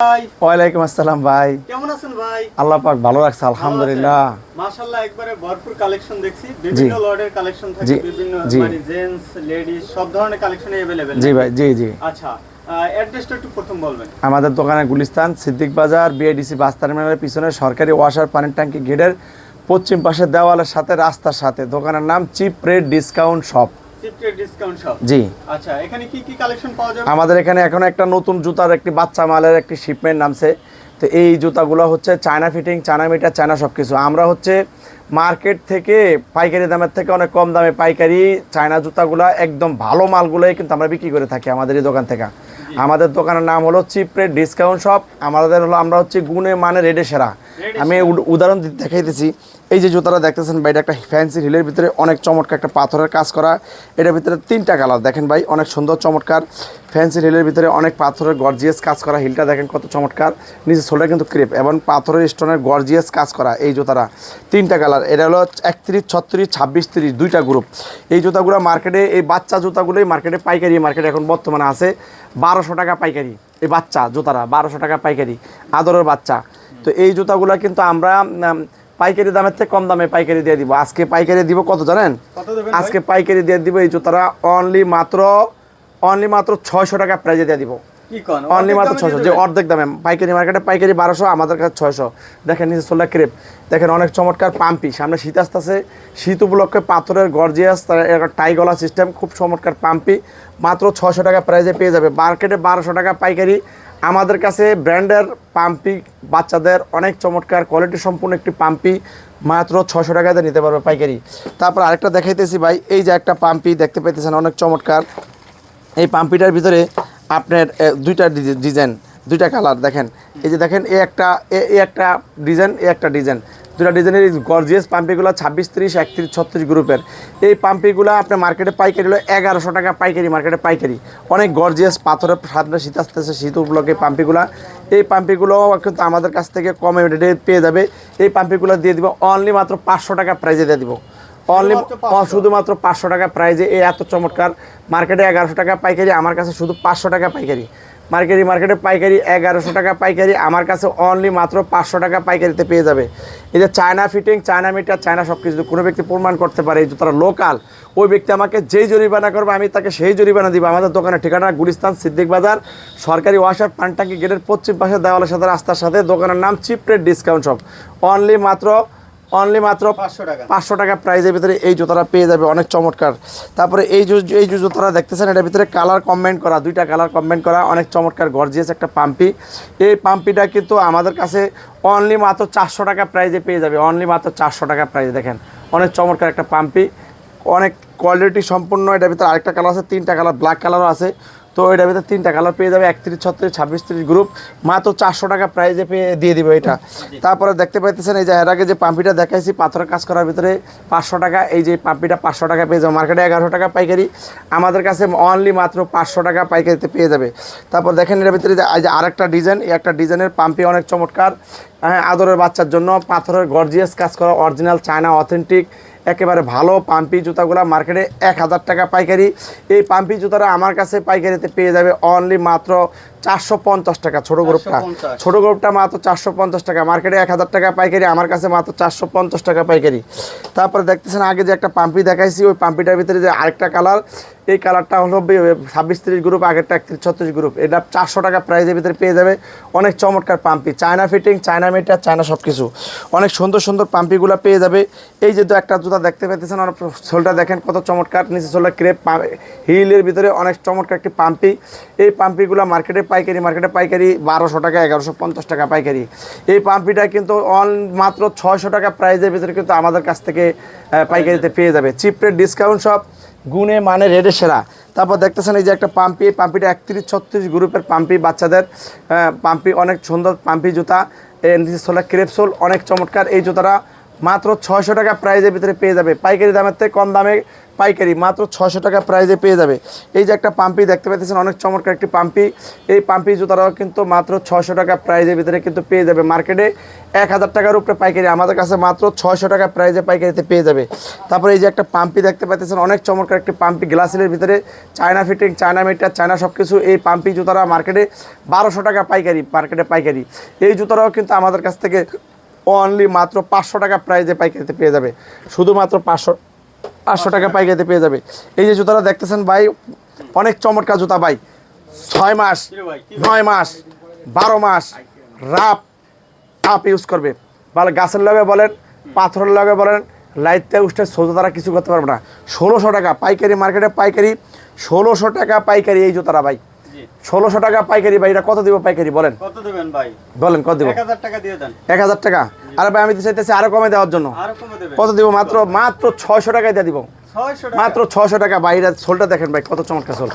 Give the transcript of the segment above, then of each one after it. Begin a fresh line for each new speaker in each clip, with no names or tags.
ভাই
ওয়ালাইকুম আসসালাম ভাই।
কেমন আছেন ভাই?
আল্লাহ পাক ভালো রাখছে আলহামদুলিল্লাহ।
মাশাআল্লাহ একবারে ভরপুর কালেকশন দেখছি।
জি
বিভিন্ন লটের কালেকশন থাকে,
জি
বিভিন্ন
জি
মানে জেন্টস, লেডিস সব ধরনের কালেকশন अवेलेबल
জি
নাকি?
ভাই, জি জি।
আচ্ছা, অ্যাড্রেসটা একটু প্রথম বলবেন।
আমাদের দোকানে গুলিস্তান সিদ্দিক বাজার বিআইডিসি বাস টার্মিনালের পিছনে সরকারি ওয়াসার পানির ট্যাঙ্কি গেটের পশ্চিম পাশে দেওয়ালের সাথে রাস্তার সাথে দোকানের নাম cheap rate discount shop.
Secret discount shop.
জি।
আচ্ছা, এখানে কি কি কালেকশন পাওয়া যাবে?
আমাদের এখানে এখন একটা নতুন জুতার একটি বাচ্চা মালের একটি শিপমেন্ট নামছে। তো এই জুতাগুলো হচ্ছে China fitting, China meter, China সব কিছু। আমরা হচ্ছে মার্কেট থেকে পাইকারি দামের থেকে অনেক কম দামে পাইকারি চায়না জুতাগুলো একদম ভালো মালগুলোই কিন্তু আমরা বিক্রি করে থাকি আমাদের এই দোকান থেকে। আমাদের দোকানের নাম হলো চিপ রেট ডিসকাউন্ট শপ। আমাদের হলো আমরা হচ্ছে গুণে মানে রেডে সেরা। আমি উদাহরণ দেখাইতেছি। এই যে জুতাটা দেখতেছেন ভাই, এটা একটা ফ্যান্সি হিলের ভিতরে অনেক চমৎকার একটা পাথরের কাজ করা। এটার ভিতরে 3টা কালার দেখেন ভাই, অনেক সুন্দর চমৎকার ফ্যান্সি হিলের ভিতরে অনেক পাথরের গর্জিয়াস কাজ করা। হিলটা দেখেন কত চমৎকার, নিচে সোলটা কিন্তু ক্রেপ এবং পাথরের স্টোনের গর্জিয়াস কাজ করা। এই জুতাটা 3টা কালার, এটা হলো 31, 36, 26, 30 2টা গ্রুপ। এই জুতাগুলো মার্কেটে, এই বাচ্চা জুতাগুলোই মার্কেটে পাইকারি মার্কেটে এখন বর্তমানে আছে 1200 টাকা পাইকারি। এই বাচ্চা জুতারা 1200 টাকা পাইকারি, আদরের বাচ্চা। তো এই জুতাগুলো কিন্তু আমরা পাইকারি দামের থেকে কম দামে পাইকারি দিয়ে দিব। আজকে পাইকারি দিব কত জানেন? আজকে পাইকারি দিয়ে দিব এই জুতারা অনলি মাত্র 600 টাকা প্রাইজে দিয়ে দিব।
কি কোন?
অনলি মাত্র 600, যে অর্ধেক দামে। পাইকারি মার্কেটে পাইকারি 1200, আমাদের কাছে 600। দেখেন নিচে সোলা ক্রেপ, দেখেন অনেক চমৎকার পাম্পি। সামনে শীত আসতেছে, শীত উপলক্ষে পাথরের গর্জিয়াস টাই গলা সিস্টেম, খুব চমৎকার পাম্পি। মাত্র 600 টাকা প্রাইজে পেয়ে যাবে। মার্কেটে 1200 টাকা পাইকারি, আমাদের কাছে ব্র্যান্ডের পাম্পি বাচ্চাদের অনেক চমৎকার কোয়ালিটি সম্পূর্ণ একটি পাম্পি মাত্র 600 টাকাতে নিতে পারবে পাইকারি। তারপর আরেকটা দেখাইতেছি ভাই, এই যে একটা পাম্পি দেখতে পাইতেছেন অনেক চমৎকার। এই পাম্পিটার ভিতরে আপনার 2টা ডিজাইন, 2টা কালার দেখেন। এই যে দেখেন, এই একটা ডিজাইন, এই একটা ডিজাইন, 2টা ডিজাইনের গর্জিয়াস পাম্পিগুলো 26, 30, 31, 36 গ্রুপের। এই পাম্পিগুলো আপনার মার্কেটে পাইকারি হলো 1100 টাকা পাইকারি, মার্কেটে পাইকারি। অনেক গর্জিয়াস পাথরের সামনে শীত আসতেছে, শীত উপলক্ষে পাম্পিগুলো। এই পাম্পিগুলো কিন্তু আমাদের কাছ থেকে কমে রেটে পেয়ে যাবে। এই পাম্পিগুলো দিয়ে দিব অনলি মাত্র 500 টাকা প্রাইজে দিয়ে দিব। অনলি শুধুমাত্র 500 টাকা প্রাইজে এই এত চমৎকার। মার্কেটে 1100 টাকা পাইকারি, আমার কাছে শুধু 500 টাকা পাইকারি। মার্কেটে পাইকারি 1100 টাকা পাইকারি, আমার কাছে অনলি মাত্র 500 টাকা পাইকারিতে পেয়ে যাবে। এই যে China fitting, China meter, China সব কিছু কোনো ব্যক্তি প্রমাণ করতে পারে এই জুতারা লোকাল, ওই ব্যক্তি আমাকে যেই জরিমানা করবে আমি তাকে সেই জরিমানা দিব। আমাদের দোকানের ঠিকানা গুলিস্তান সিদ্দিক বাজার সরকারি ওয়াসার পানটাঙ্কি গেটের পশ্চিম পাশে দেওয়ালের সাথে রাস্তার সাথে দোকানের নাম cheap rate discount shop. Only মাত্র 500 টাকা প্রাইজের ভিতরে এই জুতাটা পেয়ে যাবে, অনেক চমৎকার। তারপরে এই যে জুতাটা দেখতেছেন, এটার ভিতরে কালার কম্বাইন করা, 2টা কালার কম্বাইন করা, অনেক চমৎকার গর্জিয়াস একটা পাম্পি। এই পাম্পিটা কিন্তু আমাদের কাছে অনলি মাত্র 400 টাকা প্রাইজে পেয়ে যাবে। অনলি মাত্র 400 টাকা প্রাইজে দেখেন, অনেক চমৎকার একটা পাম্পি, অনেক কোয়ালিটি সম্পূর্ণ। এটার ভিতরে আরেকটা কালার আছে, 3টা কালার, ব্ল্যাক কালারও আছে। তো এটার ভিতরে 3টা কালার পেয়ে যাবে, 31, 36, 26, 30 গ্রুপ, মাত্র 400 টাকা প্রাইজে দিয়ে দিব এটা। তারপরে দেখতে পাইতেছেন এই যে এর আগে যে পাম্পিটা দেখাইছি পাথরের কাজ করার ভিতরে 500 টাকা, এই যে পাম্পিটা 500 টাকা পেয়ে যাবে। মার্কেটে 1100 টাকা পাইকারি, আমাদের কাছে অনলি মাত্র 500 টাকা পাইকারিতে পেয়ে যাবে। তারপর দেখেন এর ভিতরে যে আরেকটা ডিজাইন, এই একটা ডিজাইনের পাম্পি অনেক চমৎকার। হ্যাঁ, আদরের বাচ্চার জন্য পাথরের গর্জিয়াস কাজ করা, অরিজিনাল চায়না অথেন্টিক একেবারে ভালো পাম্পি জুতাগুলো মার্কেটে 1000 টাকা পাইকারি। এই পাম্পি জুতাটা আমার কাছে পাইকারিতে পেয়ে যাবে অনলি মাত্র 450 টাকা। ছোটো গ্রুপটা মাত্র 450 টাকা, মার্কেটে 1000 টাকা পাইকারি, আমার কাছে মাত্র 450 টাকা পাইকারি। তারপরে দেখতেছেন আগে যে একটা পাম্পি দেখাইছি, ওই পাম্পিটার ভিতরে যে আরেকটা কালার, এই কালারটা হলো 26, 30 গ্রুপ, আগেরটা 31, 36 গ্রুপ। এটা 400 টাকা প্রাইজের ভিতরে পেয়ে যাবে, অনেক চমৎকার পাম্পি, China fitting, China meter, China সব কিছু, অনেক সুন্দর সুন্দর পাম্পিগুলো পেয়ে যাবে। এই যে একটা জুতা দেখতে পেতেছেন, সোলটা দেখেন কত চমৎকার, নিচে সোলটা ক্রেপ, হিলের ভিতরে অনেক চমৎকার একটি পাম্পি। এই পাম্পিগুলো মার্কেটে পাইকারি 1200 টাকা, 1150 টাকা পাইকারি। এই পাম্পিটা কিন্তু মাত্র 600 টাকা প্রাইজের ভিতরে কিন্তু আমাদের কাছ থেকে পাইকারিতে পেয়ে যাবে। চিপ রেট ডিসকাউন্ট সব, গুণে মানে রেডে সেরা। তারপর দেখতেছেন এই যে একটা পাম্পি, এই পাম্পিটা 31, 36 গ্রুপের পাম্পি, বাচ্চাদের পাম্পি, অনেক সুন্দর পাম্পি জুতা, নিচে সোলা ক্রেপ সোল, অনেক চমৎকার। এই জুতাটা মাত্র 600 টাকা প্রাইজের ভিতরে পেয়ে যাবে, পাইকারি দামের থেকে কম দামে পাইকারি মাত্র 600 টাকা প্রাইজে পেয়ে যাবে। এই যে একটা পাম্পি দেখতে পাচ্ছেন, অনেক চমৎকার একটি পাম্পি, এই পাম্পি জুতাটাও কিন্তু মাত্র 600 টাকা প্রাইজের ভিতরে কিন্তু পেয়ে যাবে। মার্কেটে 1000 টাকার উপরে পাইকারি, আমাদের কাছে মাত্র 600 টাকা প্রাইজে পাইকারিতে পেয়ে যাবে। তারপরে এই যে একটা পাম্পি দেখতে পাচ্ছেন, অনেক চমৎকার একটি পাম্পি, গ্লাসের ভিতরে China fitting, China meter, China সব কিছু। এই পাম্পি জুতারা মার্কেটে 1200 টাকা পাইকারি, মার্কেটে পাইকারি। এই জুতারাও কিন্তু আমাদের কাছ থেকে অনলি মাত্র 500 টাকা প্রাইজে পাইকারিতে পেয়ে যাবে, শুধুমাত্র 500 টাকা পাইকারিতে পেয়ে যাবে। এই যে জুতাটা দেখতেছেন ভাই, অনেক চমৎকার জুতা ভাই, 6 মাস, 9 মাস, 12 মাস রাপ আপ ইউজ করবে, ভালো গাছের লগে বলেন, পাথরের লগে বলেন, লাইটটা উঠে সোজা তারা কিছু করতে পারবে না। 1600 টাকা পাইকারি, মার্কেটে পাইকারি 1600 টাকা পাইকারি এই জুতারা ভাই, 1600 টাকা পাইকারি ভাই। এটা কত দিব পাইকারি বলেন?
কত দিবেন ভাই?
বলেন কত দিব?
1000 টাকা দিয়ে দেন।
1000 টাকা? আরে ভাই আমি তো চাইতেছি আরো কমে দেওয়ার জন্য।
আরো কমে দেবেন?
কত দিব? মাত্র 600 টাকায় দিয়ে দিব,
600 টাকা।
মাত্র 600 টাকা ভাই। এটা সোলটা দেখেন ভাই, কত চমৎকার সোল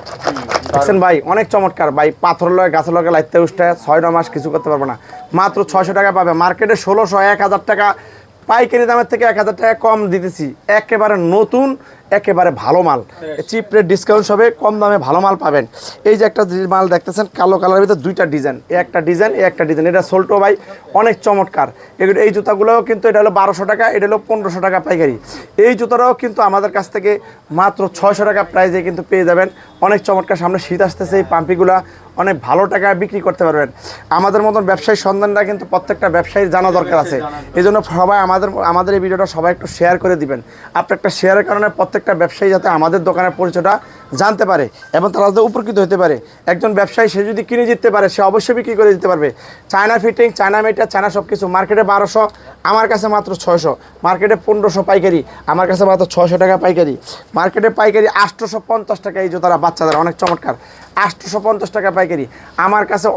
দেখছেন ভাই, অনেক চমৎকার ভাই। পাথর লয়, গাছের লগে লাইতে উঠে 6-9 মাস কিছু করতে পারবে না, মাত্র 600 টাকা পাবে। মার্কেটে 1600, 1000 টাকা পাইকারি দামের থেকে 1000 টাকা কম দিতেছি। একেবারে নতুন, একেবারে ভালো মাল, চিপ রেট ডিসকাউন্ট হবে, কম দামে ভালো মাল পাবেন। এই যে একটা মাল দেখতেছেন কালো কালারের ভিতরে দুইটা ডিজাইন, একটা ডিজাইন, একটা ডিজাইন। এটা সোলটো ভাই অনেক চমৎকার। এই জুতাগুলোও কিন্তু এটা হলো 1200 টাকা, এটা হলো 1500 টাকা পাইকারি। এই জুতাটাও কিন্তু আমাদের কাছ থেকে মাত্র 600 টাকা প্রাইসে কিন্তু পেয়ে যাবেন। অনেক চমৎকার, সামনে শীত আসতেছে, এই পাম্পিগুলা অনেক ভালো টাকায় বিক্রি করতে পারবেন। আমাদের মতন ব্যবসায়ী সন্ধানটা কিন্তু প্রত্যেকটা ব্যবসায়ীর জানা দরকার আছে। এই জন্য সবাই আমাদের এই ভিডিওটা সবাই একটু শেয়ার করে দিবেন। আপনার একটা শেয়ারের কারণে প্রত্যেকটা ব্যবসায়ী যাতে আমাদের দোকানের পরিচয়টা জানতে পারে এবং তারা যাতে উপকৃত হতে পারে। একজন ব্যবসায়ী সে যদি কিনে জিততে পারে, সে অবশ্যই বিক্রি করে দিতে পারবে। China fitting, China meter, China সব কিছু মার্কেটে 1200, আমার কাছে মাত্র 600, মার্কেটে 1500 পাইকারি, আমার কাছে মাত্র 600 টাকা পাইকারি। মার্কেটে পাইকারি 850 টাকা এই জুতারা বাচ্চাদের, অনেক চমৎকার, 850 টাকা পাইকারি। আমার কাছে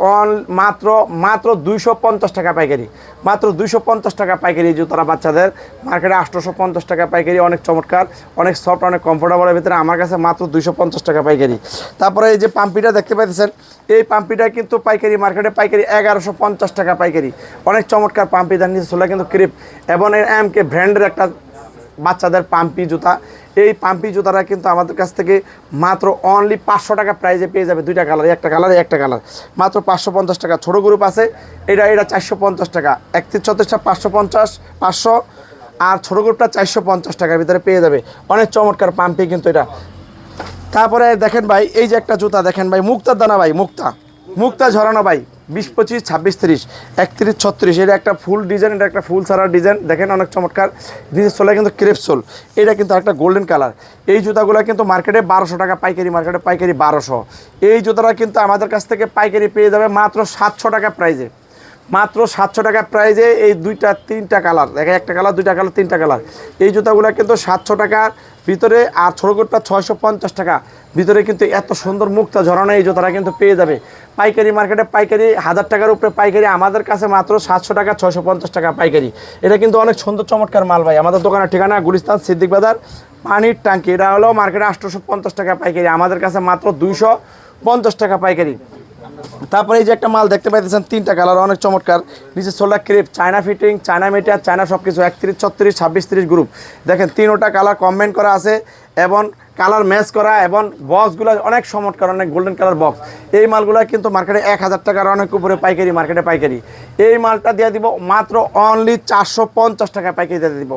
মাত্র 250 টাকা পাইকারি, মাত্র 250 টাকা পাইকারি এই জুতারা বাচ্চাদের, মার্কেটে 850 টাকা পাইকারি। অনেক চমৎকার, অনেক সফট, অনেক কমফোর্টেবলের ভিতরে আমার কাছে মাত্র 250 টাকা পাইকারি। তারপরে এই যে পাম্পিটা দেখতে পাচ্ছেন, এই পাম্পিটা কিন্তু পাইকারি, মার্কেটে পাইকারি 1150 টাকা পাইকারি। অনেক চমৎকার পাম্পি, তার নিচে ছোলা কিন্তু ক্রিপ এবং MK ব্র্যান্ডের একটা বাচ্চাদের পাম্পি জুতা। এই পাম্পি জুতাটা কিন্তু আমাদের কাছ থেকে মাত্র অনলি 500 টাকা প্রাইজে পেয়ে যাবে। দুইটা কালার, একটা কালার, একটা কালার, মাত্র 550 টাকা। ছোটো গ্রুপ আছে, এটা 450 টাকা, 31-34টা 550, 500, আর ছোটো গ্রুপটা 450 টাকার ভিতরে পেয়ে যাবে। অনেক চমৎকার পাম্পি কিন্তু এটা। তারপরে দেখেন ভাই, এই যে একটা জুতা দেখেন ভাই, মুক্তার দানা ভাই, মুক্তা ঝরানো ভাই, 20, 25, 26, 30, 31, 36। এটা একটা ফুল ডিজাইন, এটা একটা ফুল সারা ডিজাইন, দেখেন অনেক চমৎকার। নিচের সোলে কিন্তু ক্রেপ সোল, এটা কিন্তু একটা গোল্ডেন কালার। এই জুতাগুলো কিন্তু মার্কেটে 1200 টাকা পাইকারি, মার্কেটে পাইকারি 1200। এই জুতাটা কিন্তু আমাদের কাছ থেকে পাইকারি পেয়ে যাবে মাত্র 700 টাকা প্রাইজে, মাত্র 700 টাকা প্রাইজে। এই 2-3টা কালার, দেখেন, একটা কালার, 2টা কালার, 3টা কালার। এই জুতাগুলো কিন্তু 700 টাকার ভিতরে, আর ছোটো কোটটা 650 টাকা ভিতরে কিন্তু এত সুন্দর মুক্তা ঝরানো এই জুতারা কিন্তু পেয়ে যাবে পাইকারি। মার্কেটে পাইকারি 1000 টাকার উপরে পাইকারি, আমাদের কাছে মাত্র 700 টাকা, 650 টাকা পাইকারি। এটা কিন্তু অনেক সুন্দর চমৎকার মাল ভাই। আমাদের দোকানের ঠিকানা গুলিস্তান সিদ্দিক বাজার, পানির ট্যাঙ্কি। এটা হলো মার্কেটে 850 টাকা পাইকারি, আমাদের কাছে মাত্র 250 টাকা পাইকারি। তারপরে এই যে একটা মাল দেখতে পাইতেছেন, 3টা কালার, অনেক চমৎকার। নিচে solar crepe, China fitting, China meter, China সব কিছু, 31, 36, 26, 30 গ্রুপ। দেখেন 3টা কালার কম্বাইন করা আছে এবং কালার ম্যাচ করা, এবং বক্সগুলো অনেক চমৎকার, অনেক গোল্ডেন কালার বক্স। এই মালগুলো কিন্তু মার্কেটে 1000 টাকার অনেক উপরে পাইকারি, মার্কেটে পাইকারি। এই মালটা দিয়ে দিব মাত্র অনলি 450 টাকা পাইকারি দিয়ে দিব,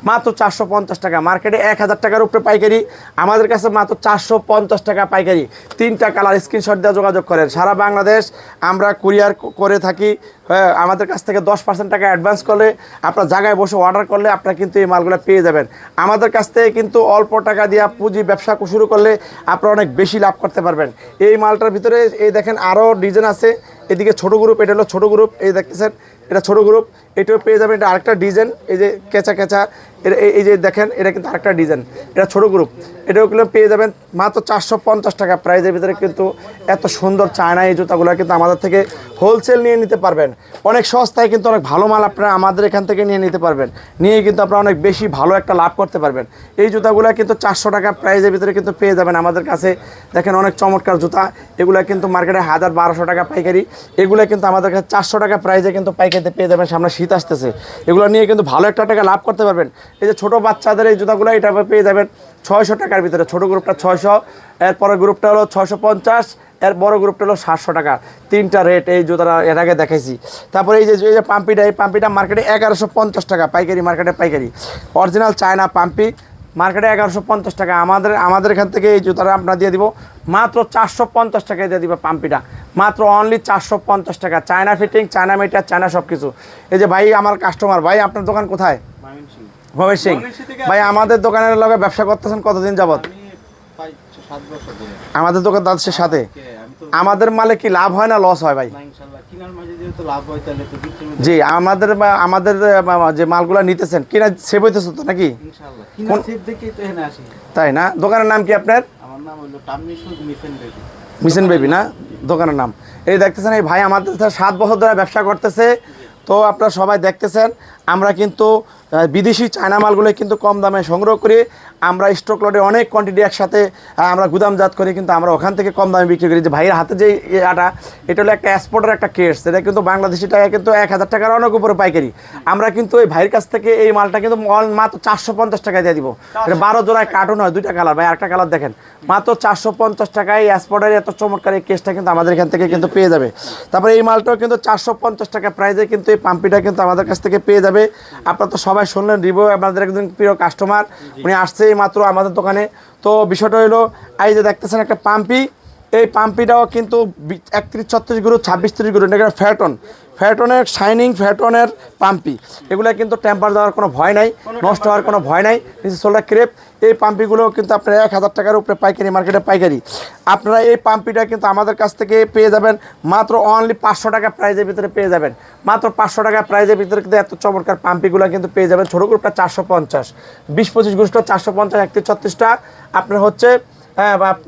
মাত্র 450 টাকা। মার্কেটে 1000 টাকার উপরে পাইকারি, আমাদের কাছে মাত্র 450 টাকা পাইকারি। 3টা কালার, স্ক্রিনশট দিয়ে যোগাযোগ করেন। সারা বাংলাদেশ আমরা কুরিয়ার করে থাকি। হ্যাঁ, আমাদের কাছ থেকে 10% টাকা অ্যাডভান্স করলে, আপনার জায়গায় বসে অর্ডার করলে আপনারা কিন্তু এই মালগুলো পেয়ে যাবেন। আমাদের কাছ থেকে কিন্তু অল্প টাকা দিয়ে পুঁজি ব্যবসা শুরু করলে আপনারা অনেক বেশি লাভ করতে পারবেন। এই মালটার ভিতরে এই দেখেন আরও ডিজাইন আছে। এদিকে ছোটো গ্রুপ, এটা হলো ছোটো গ্রুপ, এই দেখতেছেন এটা ছোটো গ্রুপ, এটাও পেয়ে যাবেন। এটা আরেকটা ডিজাইন, এই যে কেঁচা, এই যে দেখেন, এটা কিন্তু আরেকটা ডিজাইন, এটা ছোটো গ্রুপ, এটাও কিন্তু পেয়ে যাবেন মাত্র 450 টাকা প্রাইজের ভিতরে। কিন্তু এত সুন্দর চায়না এই জুতাগুলো কিন্তু আমাদের থেকে হোলসেল নিয়ে নিতে পারবেন অনেক সস্তায়, কিন্তু অনেক ভালো মাল আপনারা আমাদের এখান থেকে নিয়ে নিতে পারবেন। নিয়ে কিন্তু আপনারা অনেক বেশি ভালো একটা লাভ করতে পারবেন। এই জুতাগুলো কিন্তু 400 টাকা প্রাইজের ভিতরে কিন্তু পেয়ে যাবেন আমাদের কাছে। দেখেন অনেক চমৎকার জুতা, এগুলো কিন্তু মার্কেটে 1000-1200 টাকা পাইকারি, এগুলো কিন্তু আমাদের কাছে 400 টাকা প্রাইসে কিন্তু পাইকারিতে পেয়ে যাবেন। সামনে শীত আসতেছে, এগুলো নিয়ে কিন্তু ভালো একটা টাকা লাভ করতে পারবেন। এই যে ছোটো বাচ্চাদের এই জুতাগুলো এটা পেয়ে যাবেন 600 টাকার ভিতরে। ছোটো গ্রুপটা 600, এরপরের গ্রুপটা হলো 650, এর বড় গ্রুপটা হলো 700 টাকা। তিনটা রেট এই জুতাটা এর আগে দেখাইছি। তারপরে এই যে পাম্পিটা, এই পাম্পিটা মার্কেটে 1150 টাকা পাইকারি, মার্কেটে পাইকারি। অরিজিনাল চায়না পাম্পি, মার্কেটে 1150 টাকা। আমাদের এখান থেকে এই জুতাটা আমরা দিয়ে দিব মাত্র 450 টাকায় দিয়ে দিব পাম্পিটা, মাত্র অনলি 450 টাকা। China fitting, China meter, China সব কিছু। এই যে ভাই আমার কাস্টমার, ভাই আপনার দোকান কোথায়? ভবেশ সিং ভাই, আমাদের দোকানের লগে ব্যবসা করতেছেন কতদিন যাবত? আমাদের দোকান তাদের সাথে আমাদের মালে কি লাভ হয় না লস হয় ভাই? জি, আমাদের যে মালগুলা নিতেছেন কিনা সেভ হইতেছে তো নাকি? তাই না? দোকানের নাম কি আপনার? মিশন বেবি না দোকানের নাম? এই দেখতেছেন এই ভাই আমাদের 7 বছর ধরে ব্যবসা করতেছে। তো আপনারা সবাই দেখতেছেন আমরা কিন্তু বিদেশি চায়না মালগুলো কিন্তু কম দামে সংগ্রহ করি। আমরা স্টক লটে অনেক কোয়ান্টিটি একসাথে আমরা গুদামজাত করি, কিন্তু আমরা ওখান থেকে কম দামে বিক্রি করি। যে ভাইয়ের হাতে যে আটা, এটা হলো একটা এক্সপোর্টের একটা কেস, এটা কিন্তু বাংলাদেশি টাকা কিন্তু 1000 টাকার অনেক উপরে পাইকারি। আমরা কিন্তু এই ভাইয়ের কাছ থেকে এই মালটা কিন্তু মাত্র 450 টাকায় দিয়ে দিব। এটা 12 জোড়ায় কার্টুন হয়, 2টা কালার। ভাই আরেকটা কালার দেখেন, মাত্র 450 টাকায় এক্সপোর্টের এত চমৎকার এই কেসটা কিন্তু আমাদের এখান থেকে কিন্তু পেয়ে যাবে। তারপরে এই মালটাও কিন্তু 450 টাকা প্রাইসে কিন্তু এই পাম্পিটা কিন্তু আমাদের কাছ থেকে পেয়ে যাবে। আপনারা তো সবাই শুনলেন, রিভিউ আমাদের একজন প্রিয় কাস্টমার, উনি আসছে মাত্র আমাদের দোকানে। তো বিষয়টা হলো এই যে দেখতেছেন একটা পাম্পি, এই পাম্পিটাও কিন্তু 31-36 গুরু, 26-30 গুরু, এটা ফ্যাটনের শাইনিং ফ্যাটনের পাম্পি। এগুলো কিন্তু টেম্পার দেওয়ার কোনো ভয় নাই, নষ্ট হওয়ার কোনো ভয় নাই। নিচে সোলার ক্রেপ, এই পাম্পিগুলো কিন্তু আপনারা 1000 টাকার উপরে পাইকারি, মার্কেটে পাইকারি। আপনারা এই পাম্পিটা কিন্তু আমাদের কাছ থেকে পেয়ে যাবেন মাত্র অনলি 500 টাকা প্রাইজের ভিতরে পেয়ে যাবেন। মাত্র 500 টাকা প্রাইজের ভিতরে কিন্তু এত চমৎকার পাম্পিগুলো কিন্তু পেয়ে যাবেন। ছোটো গ্রুপটা 450, 20-25 গ্রুপটা 450, 31-36টা আপনার হচ্ছে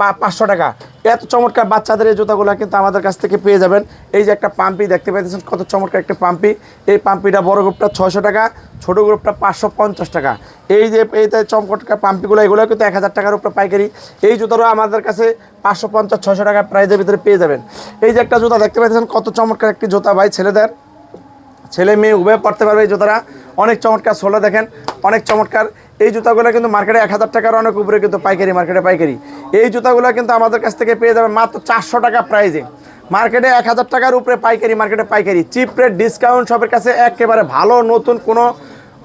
500 টাকা। এত চমৎকার বাচ্চাদের এই জুতাগুলো কিন্তু আমাদের কাছ থেকে পেয়ে যাবেন। এই যে একটা পাম্পি দেখতে পাইতেছেন, কত চমৎকার একটা পাম্পি। এই পাম্পিটা বড় গ্রুপটা 600 টাকা, ছোটো গ্রুপটা 550 টাকা। এই যে এই চমৎকার পাম্পিগুলো, এগুলো কিন্তু 1000 টাকার উপরে পাইকারি। এই জুতারও আমাদের কাছে 550-600 টাকা প্রাইজের ভিতরে পেয়ে যাবেন। এই যে একটা জুতা দেখতে পাইতেছেন, কত চমৎকার একটি জুতা ভাই, ছেলেদের, ছেলে মেয়ে উভয় পড়তে পারবে এই জুতারা। অনেক চমৎকার সোলা দেখেন, অনেক চমৎকার। এই জুতাগুলো কিন্তু মার্কেটে 1000 টাকার অনেক উপরে কিন্তু পাইকারি, মার্কেটে পাইকারি। এই জুতাগুলো কিন্তু আমাদের কাছ থেকে পেয়ে যাবেন মাত্র 400 টাকা প্রাইজে, মার্কেটে 1000 টাকার উপরে পাইকারি, মার্কেটে পাইকারি। চিপ রেট ডিসকাউন্ট সবের কাছে একেবারে ভালো। নতুন কোনো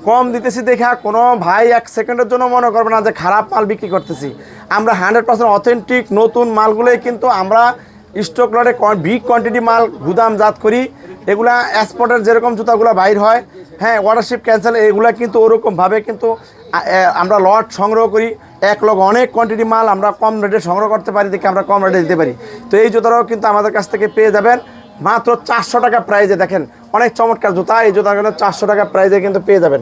কম দিতেছি দেখা কোনো ভাই 1 সেকেন্ডের জন্য মনে করবে না যে খারাপ মাল বিক্রি করতেছি। আমরা 100% অথেন্টিক নতুন মালগুলোই কিন্তু আমরা স্টক লটে বিগ কোয়ান্টিটি মাল গুদামজাত করি। এগুলা এক্সপোর্টের যেরকম জুতাগুলো বাইর হয়, হ্যাঁ, অর্ডারশিপ ক্যান্সেল, এগুলা কিন্তু ওরকমভাবে কিন্তু আমরা লট সংগ্রহ করি। এক লগ অনেক কোয়ান্টিটি মাল আমরা কম রেটে সংগ্রহ করতে পারি, দেখে আমরা কম রেটে দিতে পারি। তো এই জুতাটাও কিন্তু আমাদের কাছ থেকে পেয়ে যাবেন মাত্র 400 টাকা প্রাইজে। দেখেন অনেক চমৎকার জুতা, এই জুতাগুলো 400 টাকা প্রাইজে কিন্তু পেয়ে যাবেন।